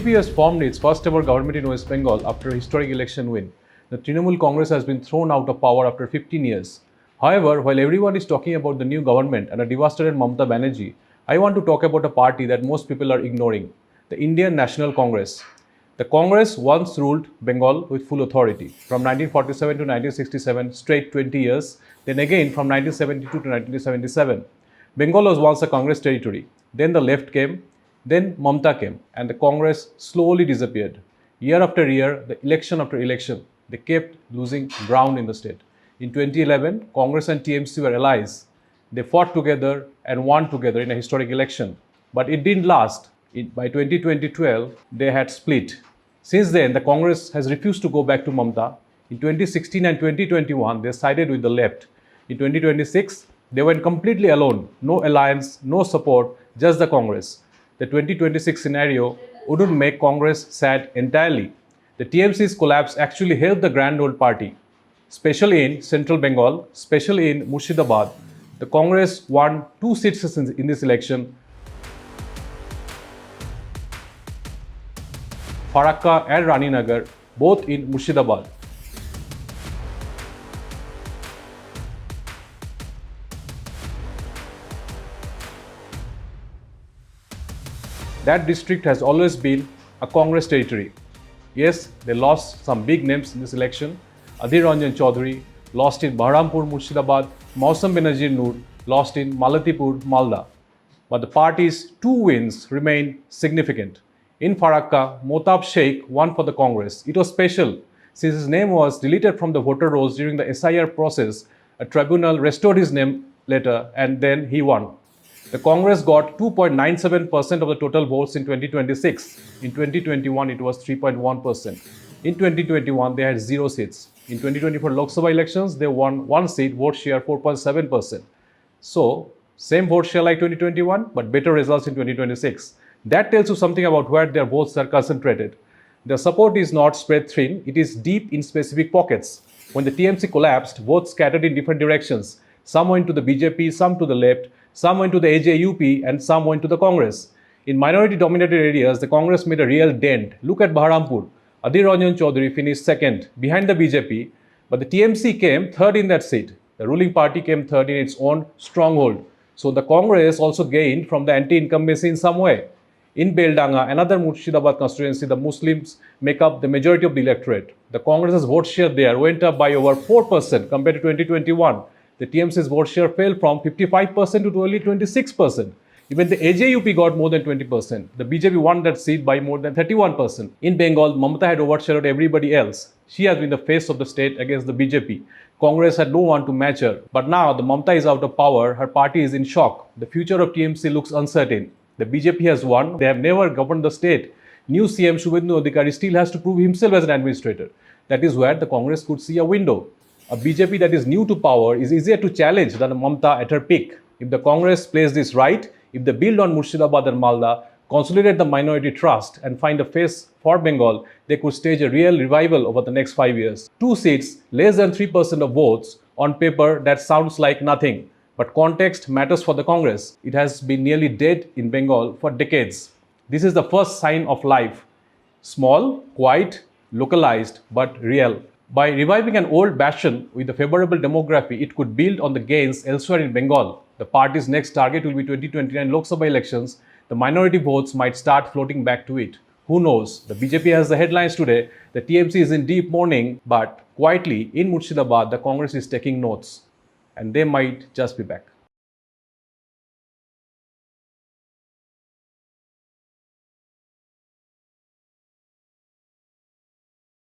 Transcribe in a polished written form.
BJP has formed its first ever government in West Bengal after a historic election win. The Trinamool Congress has been thrown out of power after 15 years. However, while everyone is talking about the new government and a devastated Mamata Banerjee, I want to talk about a party that most people are ignoring, the Indian National Congress. The Congress once ruled Bengal with full authority from 1947 to 1967, straight 20 years, then again from 1972 to 1977. Bengal was once a Congress territory. Then the left came, then Mamata came, and the Congress slowly disappeared. Year after year, the election after election, they kept losing ground in the state. In 2011, Congress and TMC were allies. They fought together and won together in a historic election. But it didn't last. By 2012, they had split. Since then, the Congress has refused to go back to Mamata. In 2016 and 2021, they sided with the left. In 2026, they went completely alone. No alliance, no support, just the Congress. The 2026 scenario wouldn't make Congress sad entirely. The TMC's collapse actually helped the grand old party, especially in central Bengal, especially in Murshidabad. The Congress won 2 seats in this election, Farakka and Raninagar, both in Murshidabad. That district has always been a Congress territory. Yes, they lost some big names in this election. Adhir Ranjan Chaudhary lost in Baharampur, Murshidabad. Mausam Benazir Noor lost in Malatipur, Malda. But the party's 2 wins remain significant. In Farakka, Motab Sheikh won for the Congress. It was special since his name was deleted from the voter rolls during the SIR process. A tribunal restored his name later and then he won. The Congress got 2.97% of the total votes in 2026. In 2021, it was 3.1%. In 2021, they had 0 seats. In 2024 Lok Sabha elections, they won 1 seat, vote share 4.7%. So, same vote share like 2021, but better results in 2026. That tells you something about where their votes are concentrated. Their support is not spread thin, it is deep in specific pockets. When the TMC collapsed, votes scattered in different directions. Some went to the BJP, some to the left, some went to the AJUP, and some went to the Congress. In minority-dominated areas, the Congress made a real dent. Look at Baharampur. Adhir Ranjan Chaudhary finished second, behind the BJP, but the TMC came third in that seat. The ruling party came third in its own stronghold. So the Congress also gained from the anti-incumbency in some way. In Beldanga, another Murshidabad constituency, the Muslims make up the majority of the electorate. The Congress's vote share there went up by over 4% compared to 2021. The TMC's vote share fell from 55% to only 26%. Even the AJUP got more than 20%. The BJP won that seat by more than 31%. In Bengal, Mamata had overshadowed everybody else. She has been the face of the state against the BJP. Congress had no one to match her. But now the Mamata is out of power, her party is in shock. The future of TMC looks uncertain. The BJP has won. They have never governed the state. New CM Shubhendu Adhikari still has to prove himself as an administrator. That is where the Congress could see a window. A BJP that is new to power is easier to challenge than a Mamata at her peak. If the Congress plays this right, if they build on Murshidabad and Malda, consolidate the minority trust and find a face for Bengal, they could stage a real revival over the next 5 years. 2 seats, less than 3% of votes, on paper that sounds like nothing. But context matters for the Congress. It has been nearly dead in Bengal for decades. This is the first sign of life. Small, quiet, localized, but real. By reviving an old bastion with a favorable demography, it could build on the gains elsewhere in Bengal. The party's next target will be 2029 Lok Sabha elections. The minority votes might start floating back to it. Who knows? The BJP has the headlines today. The TMC is in deep mourning, but quietly in Murshidabad, the Congress is taking notes. And they might just be back.